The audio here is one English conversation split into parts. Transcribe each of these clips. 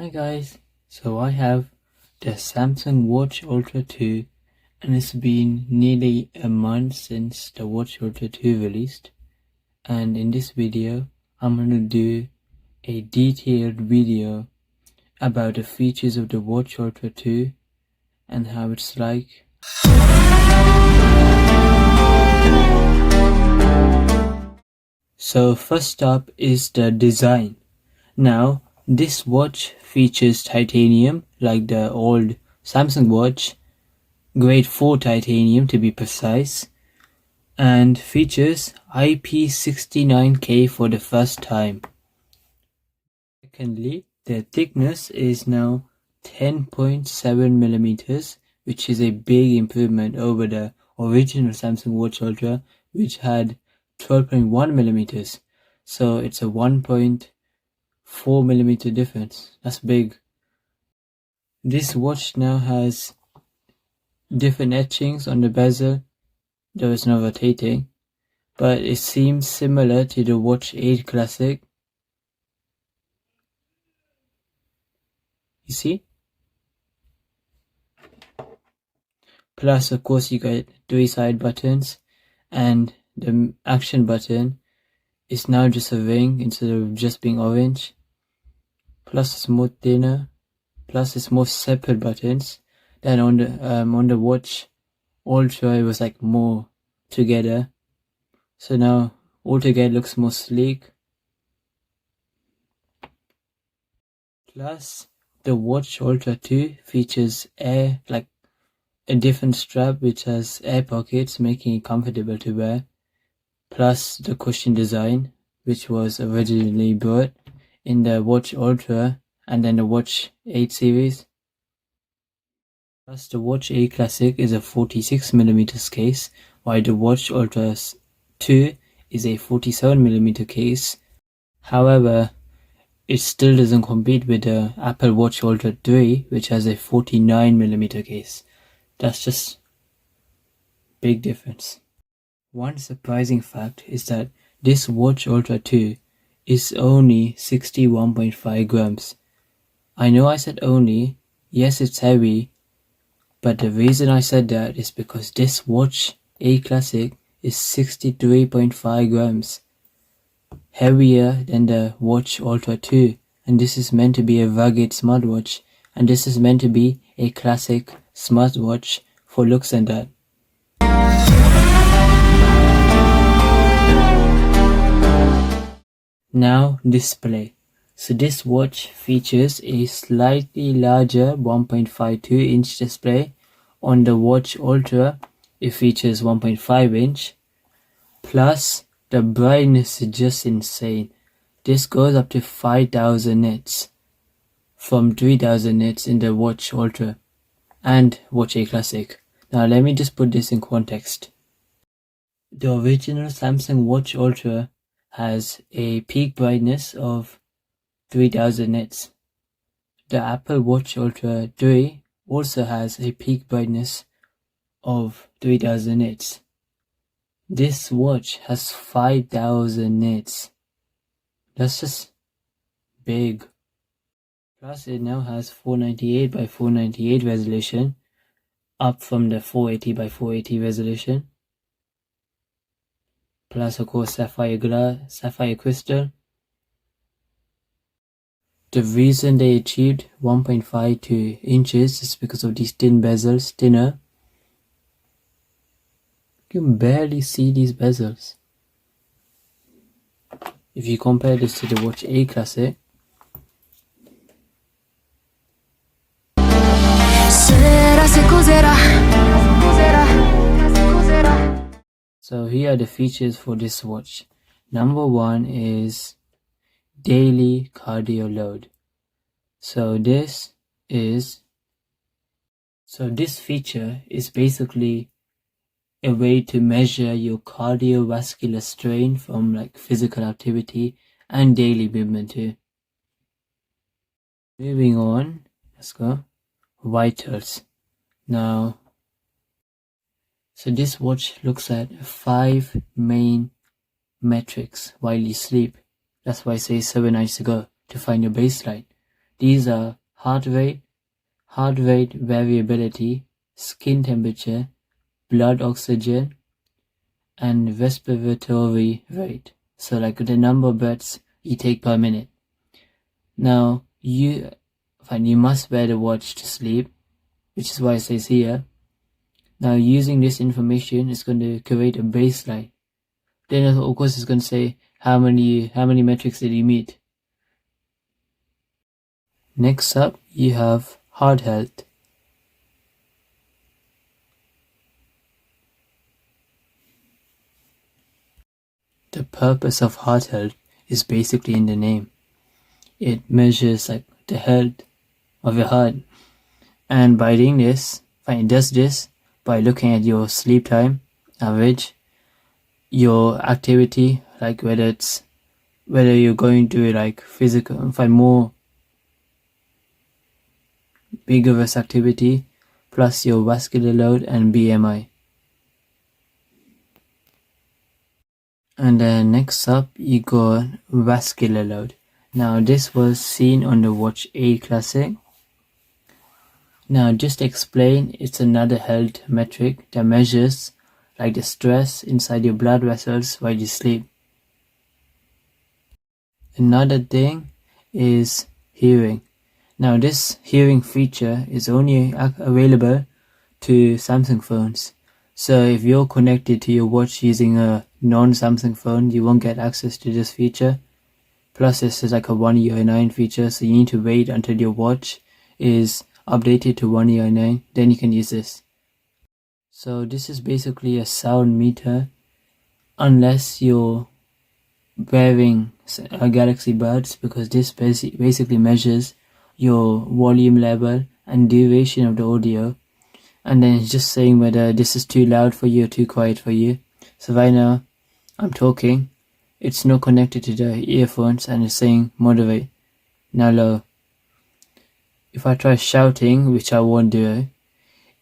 Hi guys, so I have the Samsung Watch Ultra 2 and it's been nearly a month since the Watch Ultra 2 released, and in this video I'm going to do a detailed video about the features of the Watch Ultra 2 and how it's like. So first up is the design. Now this watch features titanium like the old Samsung watch, grade 4 titanium to be precise, and features IP69K for the first time. Secondly, the thickness is now 10.7 millimeters, which is a big improvement over the original Samsung Watch Ultra, which had 12.1 millimeters. So it's a 1.4 millimeter difference. That's big. This watch now has different etchings on the bezel. There is no rotating, but it seems similar to the Watch 8 Classic. You see? Plus, of course, you get 3 side buttons, and the action button is now just a ring instead of just being orange. Plus, it's more thinner. Plus, it's more separate buttons than on the Watch Ultra. It was like more together. So now altogether looks more sleek. Plus, the Watch Ultra 2 features a different strap which has air pockets, making it comfortable to wear. Plus the cushion design, which was originally brought in the Watch Ultra and then the Watch 8 series. Plus the Watch 8 Classic is a 46mm case, while the Watch Ultra 2 is a 47mm case. However, it still doesn't compete with the Apple Watch Ultra 3, which has a 49mm case. That's just big difference. One surprising fact is that this Watch Ultra 2 is only 61.5 grams. I know I said only, yes it's heavy, but the reason I said that is because this Watch 8 Classic is 63.5 grams. Heavier than the Watch Ultra 2, and this is meant to be a rugged smartwatch, and this is meant to be a classic smartwatch for looks and that. Now display. So this watch features a slightly larger 1.52-inch display. On the Watch Ultra it features 1.5-inch. Plus the brightness is just insane. This goes up to 5000 nits from 3000 nits in the Watch Ultra and Watch 8 Classic. Now let me just put this in context. The original Samsung Watch Ultra has a peak brightness of 3000 nits. The Apple Watch Ultra 3 also has a peak brightness of 3000 nits. This watch has 5000 nits. That's just big. Plus it now has 498 by 498 resolution, up from the 480 by 480 resolution. Plus of course sapphire crystal. The reason they achieved 1.52 inches is because of these thin bezels, thinner. You can barely see these bezels. If you compare this to the Watch 8 Classic, so here are the features for this watch. Number 1 is daily cardio load. So this feature is basically a way to measure your cardiovascular strain from like physical activity and daily movement too. Moving on, let's go. Vitals. Now, so this watch looks at 5 main metrics while you sleep. That's why I say 7 nights ago, to find your baseline. These are heart rate variability, skin temperature, blood oxygen, and respiratory rate. So like the number of breaths you take per minute. Now you must wear the watch to sleep, which is why it says here. Now using this information is going to create a baseline. Then of course it's going to say how many metrics did you meet. Next up you have heart health. The purpose of heart health is basically in the name. It measures like the health of your heart, and by doing this, it does this by looking at your sleep time average, your activity, like whether you're going to like physical, more vigorous activity, plus your vascular load and BMI. And then next up you got vascular load. Now this was seen on the Watch A Classic. Now just to explain, it's another health metric that measures like the stress inside your blood vessels while you sleep. Another thing is hearing. Now this hearing feature is only available to Samsung phones. So if you're connected to your watch using a non-Samsung phone, you won't get access to this feature. Plus this is like a One UI 9 feature, so you need to wait until your watch is updated to One UI 9, then you can use this. So this is basically a sound meter, unless you're wearing Galaxy Buds, because this basically measures your volume level and duration of the audio, and then it's just saying whether this is too loud for you or too quiet for you. So right now I'm talking, it's not connected to the earphones, and it's saying moderate, now low. If I try shouting, which I won't do,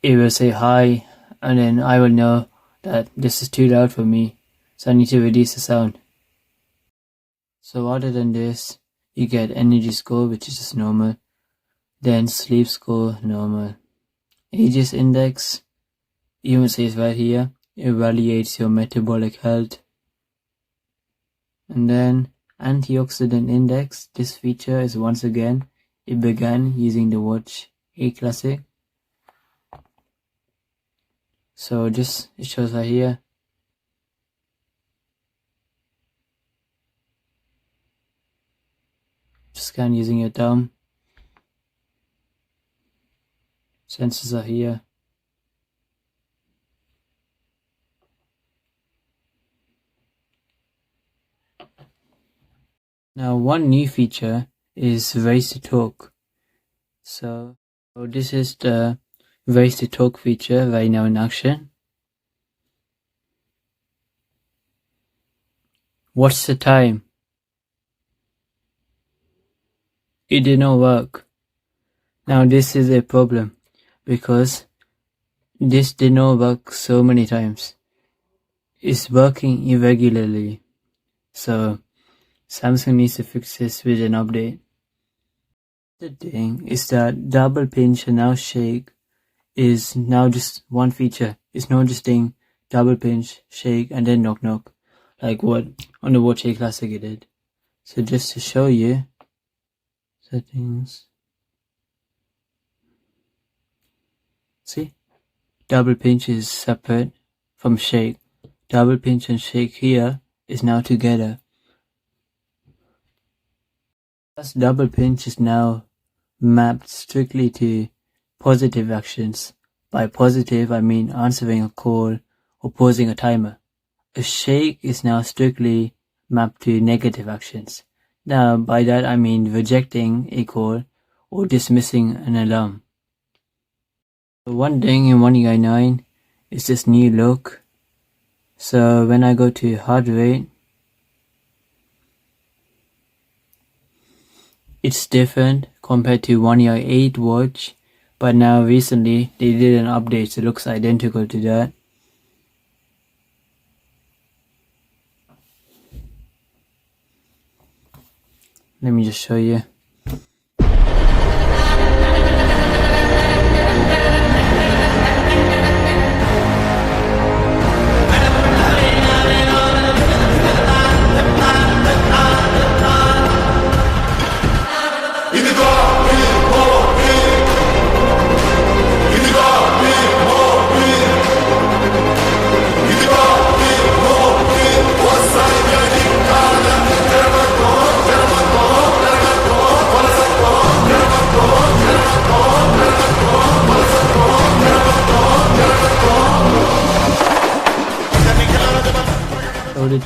it will say high, and then I will know that this is too loud for me, so I need to reduce the sound. So other than this, you get energy score, which is just normal, then sleep score, normal. Aegis index, even says right here, evaluates your metabolic health. And then antioxidant index, this feature is once again, it began using the Watch A Classic. So just, it shows right here. Just scan using your thumb. Sensors are here. Now one new feature is Race to Talk. So this is the Race to Talk feature right now in action. What's the time? It did not work. Now this is a problem because this did not work so many times. It's working irregularly. So Samsung needs to fix this with an update. The thing is that double pinch and now shake is now just one feature. It's not just doing double pinch, shake, and then knock knock, like what on the Watch A Classic it did. So just to show you, settings. See? Double pinch is separate from shake. Double pinch and shake here is now together. Plus double pinch is now mapped strictly to positive actions. By positive I mean answering a call or pausing a timer. A shake is now strictly mapped to negative actions. Now by that I mean rejecting a call or dismissing an alarm. One thing in One UI 9 is this new look. So when I go to heart rate, it's different compared to One UI 8 watch, but now recently they did an update so it looks identical to that. Let me just show you.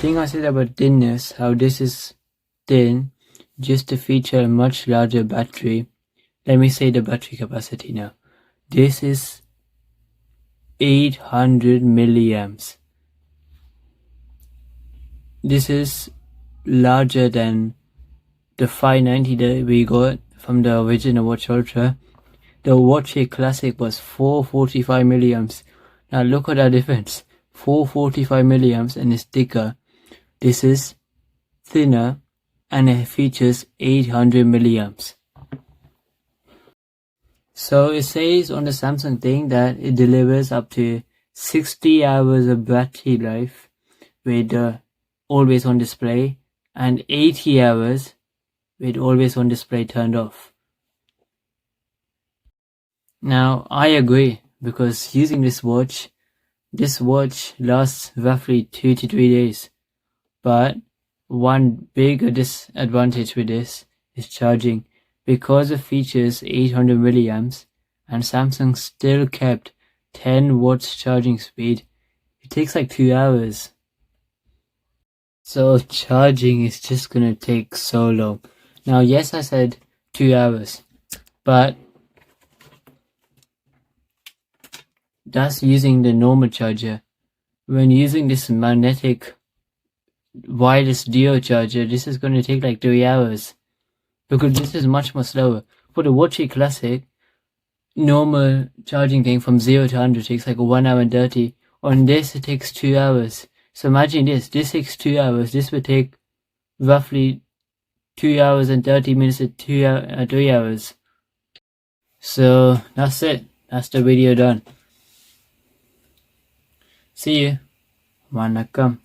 thing I said about thinness, how this is thin, just to feature a much larger battery. Let me say the battery capacity now. This is 800 milliamps. This is larger than the 590 that we got from the original Watch Ultra. The Watch 8 Classic was 445 milliamps. Now look at that difference. 445 milliamps and it's thicker. This is thinner and it features 800 milliamps. So it says on the Samsung thing that it delivers up to 60 hours of battery life with the always on display and 80 hours with always on display turned off. Now I agree, because using this watch lasts roughly 2 to 3 days. But one bigger disadvantage with this is charging. Because it features 800 milliamps and Samsung still kept 10 watts charging speed, it takes like 2 hours. So charging is just gonna take so long. Now yes, I said 2 hours, but that's using the normal charger. When using this magnetic wireless duo charger, this is gonna take like 3 hours. Because this is much more slower. For the Watch 8 Classic, normal charging thing from 0 to 100 takes like 1 hour and 30. On this, it takes 2 hours. So imagine this takes 2 hours. This would take roughly 2 hours and 30 minutes to 3 hours. So that's it. That's the video done. See you. Vanakkam.